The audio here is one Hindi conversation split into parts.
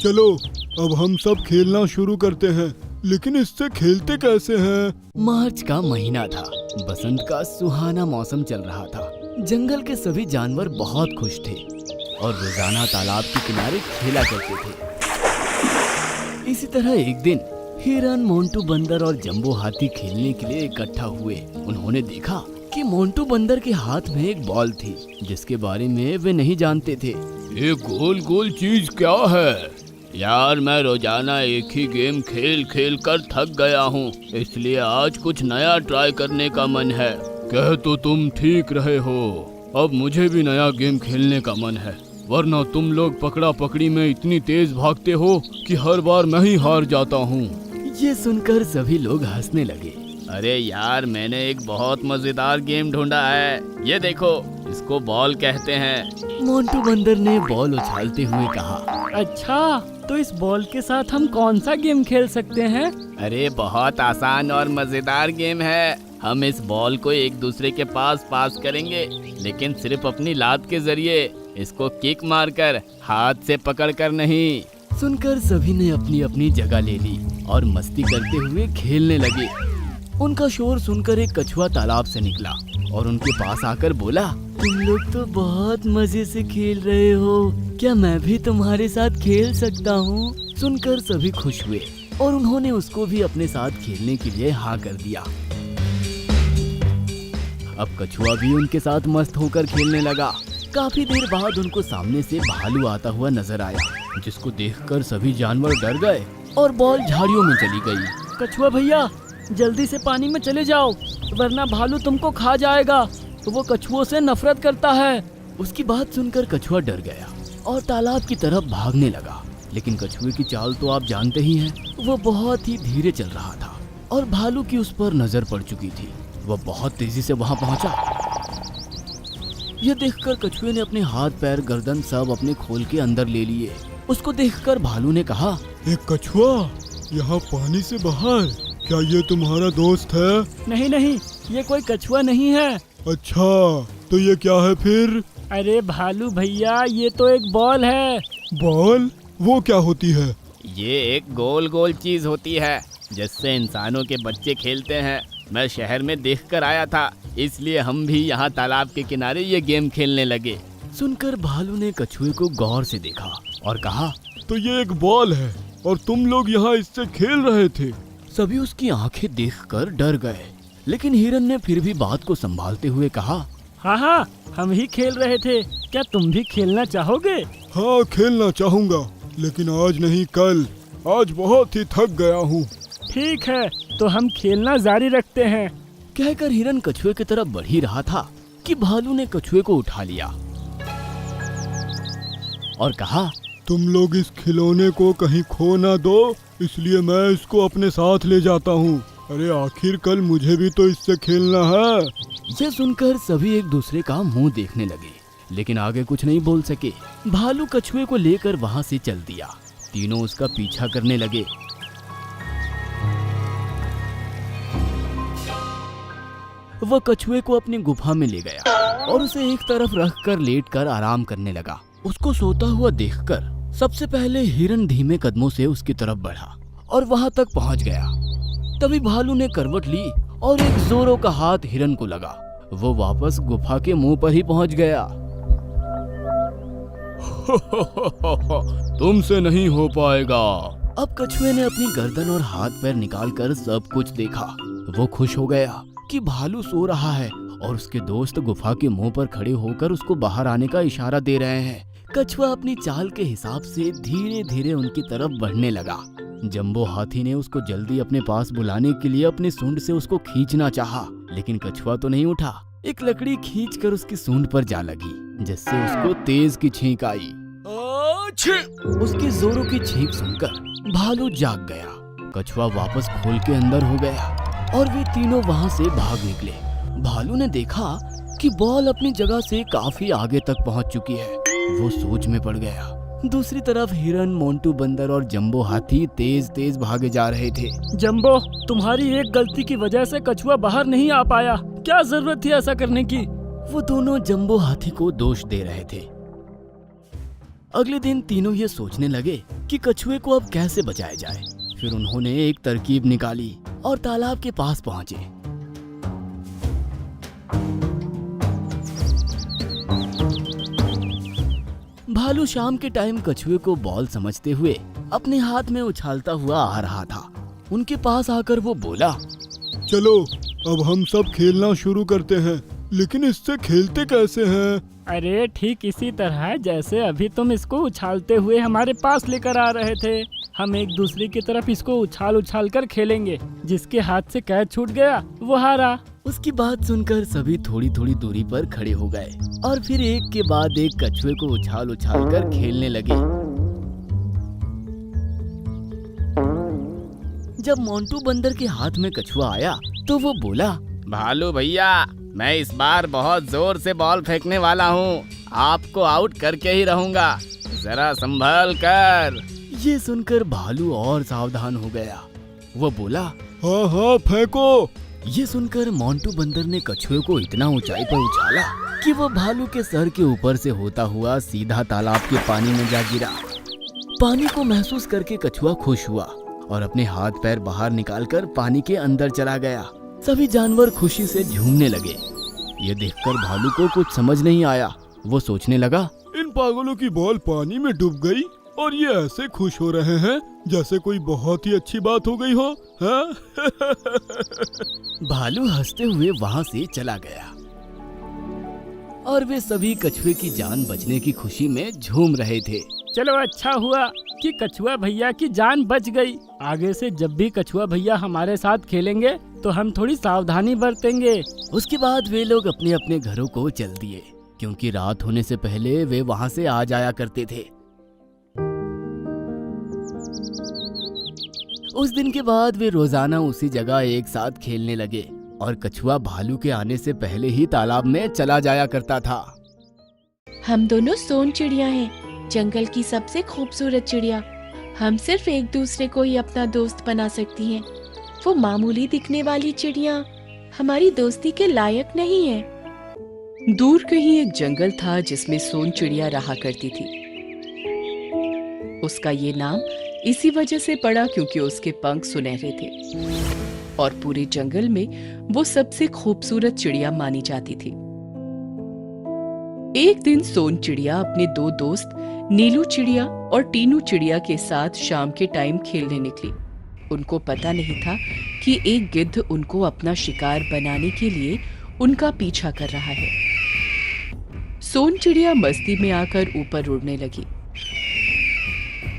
चलो अब हम सब खेलना शुरू करते हैं, लेकिन इससे खेलते कैसे हैं? मार्च का महीना था। बसंत का सुहाना मौसम चल रहा था। जंगल के सभी जानवर बहुत खुश थे और रोजाना तालाब के किनारे खेला करते थे। इसी तरह एक दिन हिरन, मोंटू बंदर और जंबो हाथी खेलने के लिए इकट्ठा हुए। उन्होंने देखा कि मोंटू बंदर के हाथ में एक बॉल थी जिसके बारे में वे नहीं जानते थे। ये गोल गोल चीज क्या है? यार मैं रोजाना एक ही गेम खेल खेल कर थक गया हूँ, इसलिए आज कुछ नया ट्राई करने का मन है। कह तो तुम ठीक रहे हो, अब मुझे भी नया गेम खेलने का मन है, वरना तुम लोग पकड़ा पकड़ी में इतनी तेज भागते हो कि हर बार मैं ही हार जाता हूँ। ये सुनकर सभी लोग हंसने लगे। अरे यार, मैंने एक बहुत मजेदार गेम ढूंढा है, ये देखो, इसको बॉल कहते हैं। मोंटू बंदर ने बॉल उछालते हुए कहा। अच्छा, तो इस बॉल के साथ हम कौन सा गेम खेल सकते हैं? अरे बहुत आसान और मजेदार गेम है। हम इस बॉल को एक दूसरे के पास करेंगे, लेकिन सिर्फ अपनी लात के जरिए। इसको किक मारकर, हाथ से पकड़कर नहीं। सुनकर सभी ने अपनी अपनी जगह ले ली और मस्ती करते हुए खेलने लगे। उनका शोर सुनकर एक कछुआ तालाब से निकला और उनके पास आकर बोला, तुम लोग तो बहुत मजे से खेल रहे हो, क्या मैं भी तुम्हारे साथ खेल सकता हूँ? सुनकर सभी खुश हुए और उन्होंने उसको भी अपने साथ खेलने के लिए हाँ कर दिया। अब कछुआ भी उनके साथ मस्त होकर खेलने लगा। काफी देर बाद उनको सामने से भालू आता हुआ नजर आया, जिसको देखकर सभी जानवर डर गए और बॉल झाड़ियों में चली गई। कछुआ भैया, जल्दी से पानी में चले जाओ, वरना भालू तुमको खा जाएगा। वो कछुओं से नफरत करता है। उसकी बात सुनकर कछुआ डर गया और तालाब की तरफ भागने लगा। लेकिन कछुए की चाल तो आप जानते ही हैं, वो बहुत ही धीरे चल रहा था और भालू की उस पर नजर पड़ चुकी थी। वह बहुत तेजी से वहां पहुंचा। यह देखकर कछुए ने अपने हाथ पैर गर्दन सब अपने खोल के अंदर ले लिए। उसको देखकर भालू ने कहा, एक कछुआ यहाँ पानी से बाहर, क्या ये तुम्हारा दोस्त है? नहीं नहीं, ये कोई कछुआ नहीं है। अच्छा, तो ये क्या है फिर? अरे भालू भैया, ये तो एक बॉल है। बॉल? वो क्या होती है? ये एक गोल गोल चीज होती है जिससे इंसानों के बच्चे खेलते हैं। मैं शहर में देखकर आया था, इसलिए हम भी यहाँ तालाब के किनारे ये गेम खेलने लगे। सुनकर भालू ने कछुए को गौर से देखा और कहा, तो ये एक बॉल है और तुम लोग यहाँ इससे खेल रहे थे? सभी उसकी आंखें देखकर डर गए, लेकिन हिरन ने फिर भी बात को संभालते हुए कहा, हाँ हाँ, हम ही खेल रहे थे, क्या तुम भी खेलना चाहोगे? हाँ, खेलना चाहूँगा, लेकिन आज नहीं कल। आज बहुत ही थक गया हूँ। ठीक है, तो हम खेलना जारी रखते हैं। कहकर हिरन कछुए की तरफ बढ़ ही रहा था कि भालू ने कछुए को उठा लिया और कहा, तुम लोग इस खिलौने को कहीं खो ना दो, इसलिए मैं इसको अपने साथ ले जाता हूँ। अरे आखिर कल मुझे भी तो इससे खेलना है। यह सुनकर सभी एक दूसरे का मुंह देखने लगे, लेकिन आगे कुछ नहीं बोल सके। भालू कछुए को लेकर वहां से चल दिया। तीनों उसका पीछा करने लगे। वह कछुए को अपनी गुफा में ले गया और उसे एक तरफ रखकर लेटकर आराम करने लगा। उसको सोता हुआ देखकर सबसे पहले हिरन धीमे कदमों से उसकी तरफ बढ़ा और वहां तक पहुंच गया। तभी भालू ने करवट ली और एक जोरों का हाथ हिरन को लगा। वो वापस गुफा के मुंह पर ही पहुंच गया। तुमसे नहीं हो पाएगा। अब कछुए ने अपनी गर्दन और हाथ पैर निकालकर सब कुछ देखा। वो खुश हो गया कि भालू सो रहा है और उसके दोस्त गुफा के मुंह पर खड़े होकर उसको बाहर आने का इशारा दे रहे हैं। कछुआ अपनी चाल के हिसाब से धीरे धीरे उनकी तरफ बढ़ने लगा। जंबो हाथी ने उसको जल्दी अपने पास बुलाने के लिए अपने सूंड से उसको खींचना चाहा, लेकिन कछुआ तो नहीं उठा। एक लकड़ी खींचकर उसकी सूंड पर जा लगी, जिससे उसको तेज की छींक आई। उसकी जोरों की छींक सुनकर भालू जाग गया। कछुआ वापस खोल के अंदर हो गया और वे तीनों वहां से भाग निकले। भालू ने देखा कि बॉल अपनी जगह से काफी आगे तक पहुंच चुकी है। वो सोच में पड़ गया। दूसरी तरफ हिरन, मोंटू बंदर और जंबो हाथी तेज तेज भागे जा रहे थे। जंबो, तुम्हारी एक गलती की वजह से कछुआ बाहर नहीं आ पाया। क्या जरूरत थी ऐसा करने की? वो दोनों जंबो हाथी को दोष दे रहे थे। अगले दिन तीनों ये सोचने लगे कि कछुए को अब कैसे बचाया जाए। फिर उन्होंने एक तरकीब निकाली और तालाब के पास पहुंचे। भालू शाम के टाइम कछुए को बॉल समझते हुए अपने हाथ में उछालता हुआ आ रहा था। उनके पास आकर वो बोला, चलो अब हम सब खेलना शुरू करते हैं, लेकिन इससे खेलते कैसे हैं? अरे ठीक इसी तरह जैसे अभी तुम इसको उछालते हुए हमारे पास लेकर आ रहे थे। हम एक दूसरे की तरफ इसको उछाल उछाल कर खेलेंगे। जिसके हाथ से कैच छूट गया वो हारा। उसकी बात सुनकर सभी थोड़ी थोड़ी दूरी पर खड़े हो गए और फिर एक के बाद एक कछुए को उछाल उछाल कर खेलने लगे। जब मोंटू बंदर के हाथ में कछुआ आया तो वो बोला, भालू भैया, मैं इस बार बहुत जोर से बॉल फेंकने वाला हूँ। आपको आउट करके ही रहूंगा, जरा संभल कर। ये सुनकर भालू और सावधान हो गया। वो बोला, हाँ हाँ फेंको। ये सुनकर मोंटू बंदर ने कछुए को इतना ऊंचाई पर उछाला कि वो भालू के सर के ऊपर से होता हुआ सीधा तालाब के पानी में जा गिरा। पानी को महसूस करके कछुआ खुश हुआ और अपने हाथ पैर बाहर निकालकर पानी के अंदर चला गया। सभी जानवर खुशी से झूमने लगे। ये देखकर भालू को कुछ समझ नहीं आया। वो सोचने लगा, इन पागलों की बॉल पानी में डूब गई और ये ऐसे खुश हो रहे हैं जैसे कोई बहुत ही अच्छी बात हो गई हो। हाँ? भालू हंसते हुए वहाँ से चला गया और वे सभी कछुए की जान बचने की खुशी में झूम रहे थे। चलो अच्छा हुआ कि कछुआ भैया की जान बच गई। आगे से जब भी कछुआ भैया हमारे साथ खेलेंगे तो हम थोड़ी सावधानी बरतेंगे। उसके बाद वे लोग अपने अपने घरों को चल दिए, क्योंकि रात होने से पहले वे वहाँ से आ जाया करते थे। उस दिन के बाद वे रोजाना उसी जगह एक साथ खेलने लगे और कछुआ भालू के आने से पहले ही तालाब में चला जाया करता था। हम दोनों सोन चिड़िया हैं, जंगल की सबसे खूबसूरत चिड़िया। हम सिर्फ एक दूसरे को ही अपना दोस्त बना सकती हैं। वो मामूली दिखने वाली चिड़िया हमारी दोस्ती के लायक नहीं है। दूर कहीं एक जंगल था जिसमें सोन चिड़िया रहा करती थी। उसका ये नाम इसी वजह से पड़ा क्योंकि उसके पंख सुनहरे थे और पूरे जंगल में वो सबसे खूबसूरत चिड़िया मानी जाती थी। एक दिन सोन चिड़िया अपने दो दोस्त नीलू चिड़िया और टीनू चिड़िया के साथ शाम के टाइम खेलने निकली। उनको पता नहीं था कि एक गिद्ध उनको अपना शिकार बनाने के लिए उनका पीछा कर रहा है। सोन चिड़िया मस्ती में आकर ऊपर उड़ने लगी।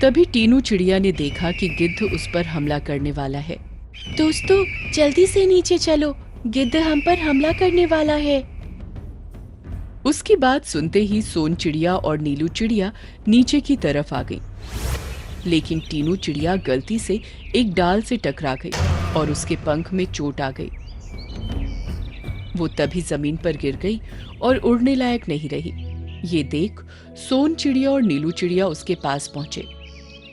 तभी टीनू चिड़िया ने देखा कि गिद्ध उस पर हमला करने वाला है। दोस्तों जल्दी से नीचे चलो, गिद्ध हम पर हमला करने वाला है। उसकी बात सुनते ही सोन चिड़िया और नीलू चिड़िया नीचे की तरफ आ गई, लेकिन टीनू चिड़िया गलती से एक डाल से टकरा गई और उसके पंख में चोट आ गई। वो तभी जमीन पर गिर गई और उड़ने लायक नहीं रही। ये देख सोन चिड़िया और नीलू चिड़िया उसके पास पहुंचे।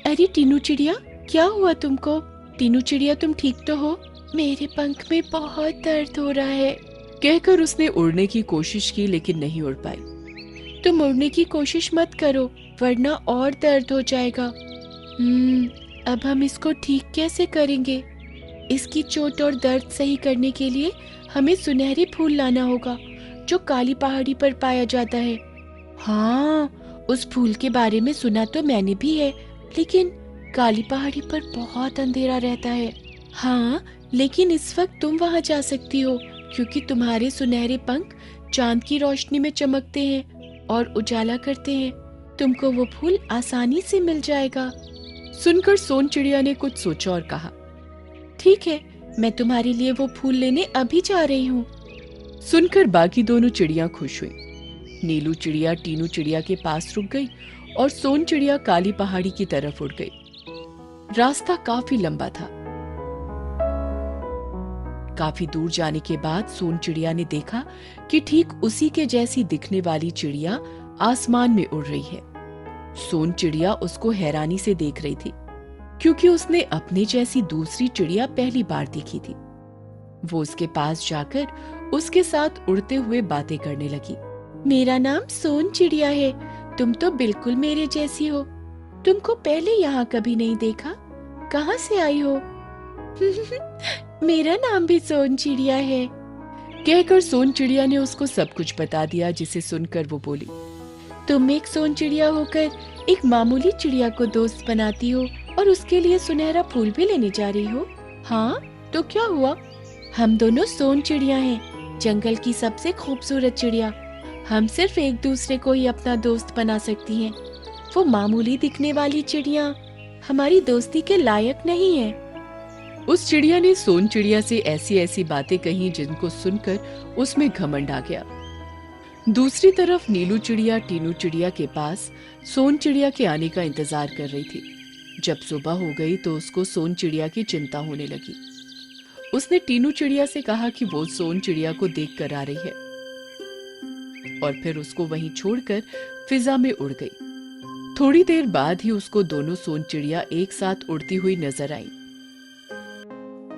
अरे टीनू चिड़िया, क्या हुआ तुमको? टीनू चिड़िया तुम ठीक तो हो? मेरे पंख में बहुत दर्द हो रहा है। कहकर उसने उड़ने की कोशिश की लेकिन नहीं उड़ पाई। तुम उड़ने की कोशिश मत करो वरना और दर्द हो जाएगा। अब हम इसको ठीक कैसे करेंगे? इसकी चोट और दर्द सही करने के लिए हमें सुनहरे फूल लाना होगा जो काली पहाड़ी पर पाया जाता है। हाँ, उस फूल के बारे में सुना तो मैंने भी है, लेकिन काली पहाड़ी पर बहुत अंधेरा रहता है। हाँ, लेकिन इस वक्त तुम वहां जा सकती हो क्योंकि तुम्हारे सुनहरे पंख चांद की रोशनी में चमकते हैं और उजाला करते हैं। तुमको वो फूल आसानी से मिल जाएगा। सुनकर सोन चिड़िया ने कुछ सोचा और कहा, ठीक है, मैं तुम्हारे लिए वो फूल लेने अभी जा रही हूँ। सुनकर बाकी दोनों चिड़िया खुश हुई। नीलू चिड़िया टीनू चिड़िया के पास रुक गई और सोन चिड़िया काली पहाड़ी की तरफ उड़ गई। रास्ता काफी लंबा था। काफी दूर जाने के बाद सोन चिड़िया ने देखा कि ठीक उसी के जैसी दिखने वाली चिड़िया आसमान में उड़ रही है। सोन चिड़िया उसको हैरानी से देख रही थी क्योंकि उसने अपने जैसी दूसरी चिड़िया पहली बार देखी थी। वो उसके पास जाकर उसके साथ उड़ते हुए बातें करने लगी। मेरा नाम सोन चिड़िया है। तुम तो बिल्कुल मेरे जैसी हो। तुमको पहले यहाँ कभी नहीं देखा। कहाँ से आई हो? मेरा नाम भी सोन चिड़िया है। कहकर सोन चिड़िया ने उसको सब कुछ बता दिया, जिसे सुनकर वो बोली, तुम एक सोन चिड़िया होकर एक मामूली चिड़िया को दोस्त बनाती हो और उसके लिए सुनहरा फूल भी लेने जा रही हो। हाँ, तो क्या हुआ? हम दोनों सोन चिड़िया हैं, जंगल की सबसे खूबसूरत चिड़िया। हम सिर्फ एक दूसरे को ही अपना दोस्त बना सकती हैं। वो मामूली दिखने वाली चिड़िया हमारी दोस्ती के लायक नहीं है। उस चिड़िया ने सोन चिड़िया से ऐसी ऐसी बातें कही जिनको सुनकर उसमें घमंड आ गया। दूसरी तरफ नीलू चिड़िया टीनू चिड़िया के पास सोन चिड़िया के आने का इंतजार कर रही थी। जब सुबह हो गई तो उसको सोन चिड़िया की चिंता होने लगी। उसने टीनू चिड़िया से कहा कि वो सोन चिड़िया को देख कर आ रही है, और फिर उसको वहीं छोड़कर फिजा में उड़ गई। थोड़ी देर बाद ही उसको दोनों सोन चिड़िया एक साथ उड़ती हुई नजर आई।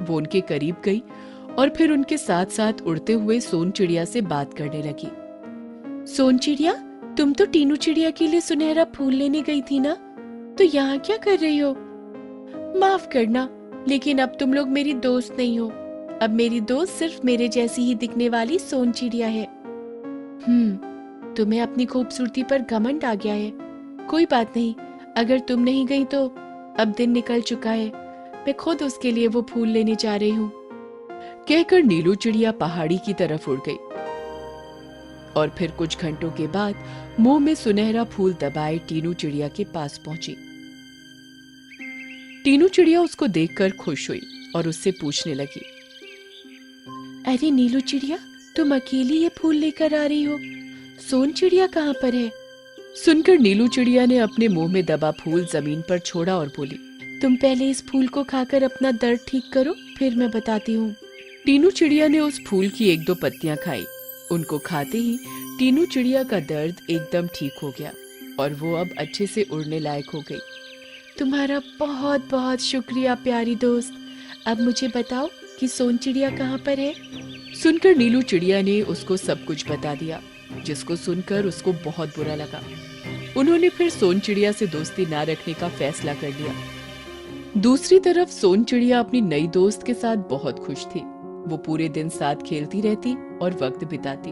वो उनके करीब गई और फिर उनके साथ साथ उड़ते हुए सोन चिड़िया से बात करने लगी। सोन चिड़िया, तुम तो टीनू चिड़िया के लिए सुनहरा फूल लेने गई थी ना? तो यहाँ क्या कर रही हो? माफ करना, लेकिन अब तुम लोग मेरी दोस्त नहीं हो। अब मेरी दोस्त सिर्फ मेरे जैसी ही दिखने वाली सोन चिड़िया है। तुम्हें अपनी खूबसूरती पर घमंड आ गया है। कोई बात नहीं, अगर तुम नहीं गई तो अब दिन निकल चुका है। मैं खुद उसके लिए वो फूल लेने जा रही हूँ। कहकर नीलू चिड़िया पहाड़ी की तरफ उड़ गई और फिर कुछ घंटों के बाद मुंह में सुनहरा फूल दबाए टीनू चिड़िया के पास पहुंची। टीनू चिड़िया उसको देखकर खुश हुई और उससे पूछने लगी, अरे नीलू चिड़िया, तुम अकेली ये फूल लेकर आ रही हो? सोन चिड़िया कहाँ पर है? सुनकर नीलू चिड़िया ने अपने मुंह में दबा फूल जमीन पर छोड़ा और बोली, तुम पहले इस फूल को खाकर अपना दर्द ठीक करो, फिर मैं बताती हूँ। टीनू चिड़िया ने उस फूल की एक दो पत्तियां खाई। उनको खाते ही टीनू चिड़िया का दर्द एकदम ठीक हो गया और वो अब अच्छे से उड़ने लायक हो गई। तुम्हारा बहुत बहुत शुक्रिया प्यारी दोस्त। अब मुझे बताओ कि सोन चिड़िया कहाँ पर है? सुनकर नीलू चिड़िया ने उसको सब कुछ बता दिया, जिसको सुनकर उसको बहुत बुरा लगा। उन्होंने फिर सोन चिड़िया से दोस्ती ना रखने का फैसला कर लिया। दूसरी तरफ सोन चिड़िया अपनी नई दोस्त के साथ बहुत खुश थी। वो पूरे दिन साथ खेलती रहती और वक्त बिताती।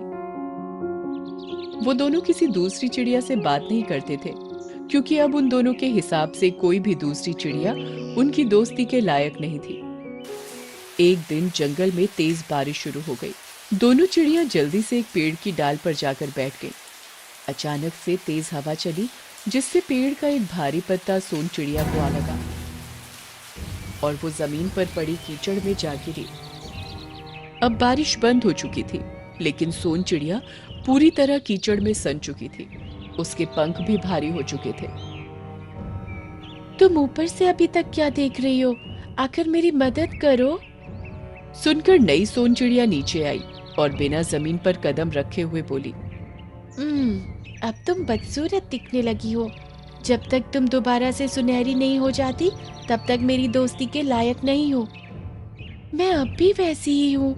वो दोनों किसी दूसरी चिड़िया से बात नहीं करते थे, क्योंकि अब उन दोनों के हिसाब से कोई भी दूसरी चिड़िया उनकी दोस्ती के लायक नहीं थी। एक दिन जंगल में तेज बारिश शुरू हो गई। दोनों चिड़िया जल्दी से एक पेड़ की डाल पर जाकर बैठ गईं। अचानक से तेज हवा चली, जिससे पेड़ का एक भारी पत्ता सोन चिड़िया को आ लगा और वो जमीन पर पड़ी कीचड़ में जा गिरी। अब बारिश बंद हो चुकी थी, लेकिन सोन चिड़िया पूरी तरह कीचड़ में सन चुकी थी। उसके पंख भी भारी हो चुके थे। तुम ऊपर से अभी तक क्या देख रही हो? आकर मेरी मदद करो। सुनकर नई सोन चिड़िया नीचे आई और बिना जमीन पर कदम रखे हुए बोली, अब तुम बदसूरत दिखने लगी हो। जब तक तुम दोबारा से सुनहरी नहीं हो जाती, तब तक मेरी दोस्ती के लायक नहीं हो। मैं अब भी वैसी ही हूँ,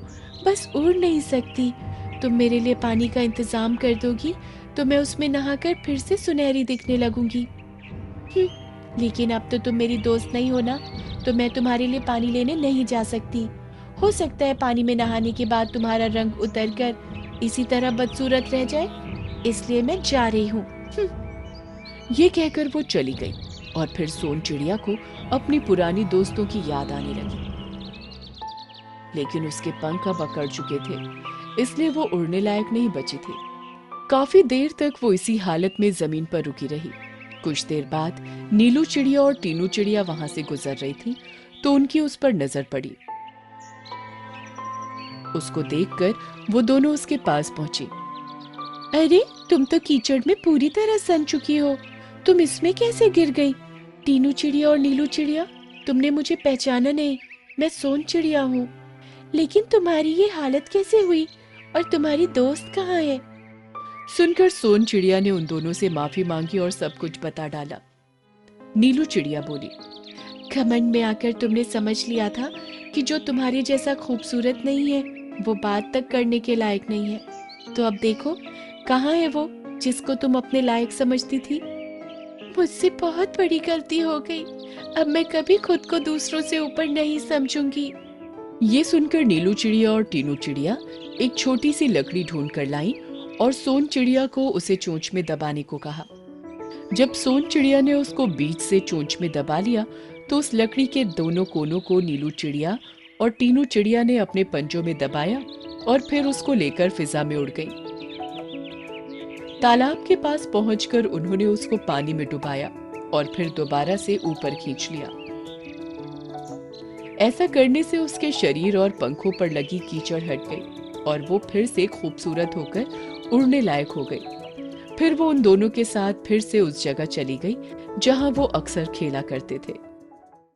बस उड़ नहीं सकती। तुम मेरे लिए पानी का इंतजाम कर दोगी तो मैं उसमें नहाकर फिर से सुनहरी दिखने लगूंगी। लेकिन अब तो तुम मेरी दोस्त नहीं हो ना, तो मैं तुम्हारे लिए पानी लेने नहीं जा सकती। हो सकता है पानी में नहाने के बाद तुम्हारा रंग उतरकर इसी तरह बदसूरत रह जाए, इसलिए मैं जा रही हूँ। ये कहकर वो चली गई और फिर सोन चिड़िया को अपनी पुरानी दोस्तों की याद आने लगी। लेकिन उसके पंख अब अकड़ चुके थे, इसलिए वो उड़ने लायक नहीं बची थी। काफी देर तक वो इसी हालत में जमीन पर रुकी रही। कुछ देर बाद नीलू चिड़िया और टीनू चिड़िया वहां से गुजर रही थी, तो उनकी उस पर नजर पड़ी। उसको देखकर वो दोनों उसके पास पहुंची। अरे, तुम तो कीचड़ में पूरी तरह सन चुकी हो। तुम इसमें कैसे गिर गई? टीनू चिड़िया और नीलू चिड़िया, तुमने मुझे पहचाना नहीं। मैं सोन चिड़िया हूँ। लेकिन तुम्हारी ये हालत कैसे हुई और तुम्हारी दोस्त कहाँ है? सुनकर सोन चिड़िया ने उन दोनों से माफी मांगी और सब कुछ बता डाला। नीलू चिड़िया बोली, घमंड में आकर तुमने समझ लिया था कि जो तुम्हारे जैसा खूबसूरत नहीं है वो बात तक करने के लायक नहीं है। तो अब देखो, कहाँ है वो? जिसको तुम अपने लायक समझती थी। मुझसे बहुत बड़ी गलती हो गई। अब मैं कभी खुद को दूसरों से ऊपर नहीं समझूंगी। ये सुनकर नीलू चिड़िया और टीनू चिड़िया एक छोटी सी लकड़ी ढूंढ कर लाई और सोन चिड़िया को उसे चोंच में दबाने को कहा। जब सोन चिड़िया ने उसको बीच से चोंच में दबा लिया तो उस लकड़ी के दोनों कोनों को नीलू चिड़िया और टीनू चिड़िया ने अपने पंजों में दबाया और फिर उसको लेकर फिजा में उड़ गई। तालाब के पास पहुंचकर उन्होंने उसको पानी में डुबाया और फिर दोबारा से ऊपर खींच लिया। ऐसा करने से उसके शरीर और पंखों पर लगी कीचड़ हट गई और वो फिर से खूबसूरत होकर उड़ने लायक हो गई। फिर वो उन दोनों के साथ फिर से उस जगह चली गई जहां वो अक्सर खेला करते थे।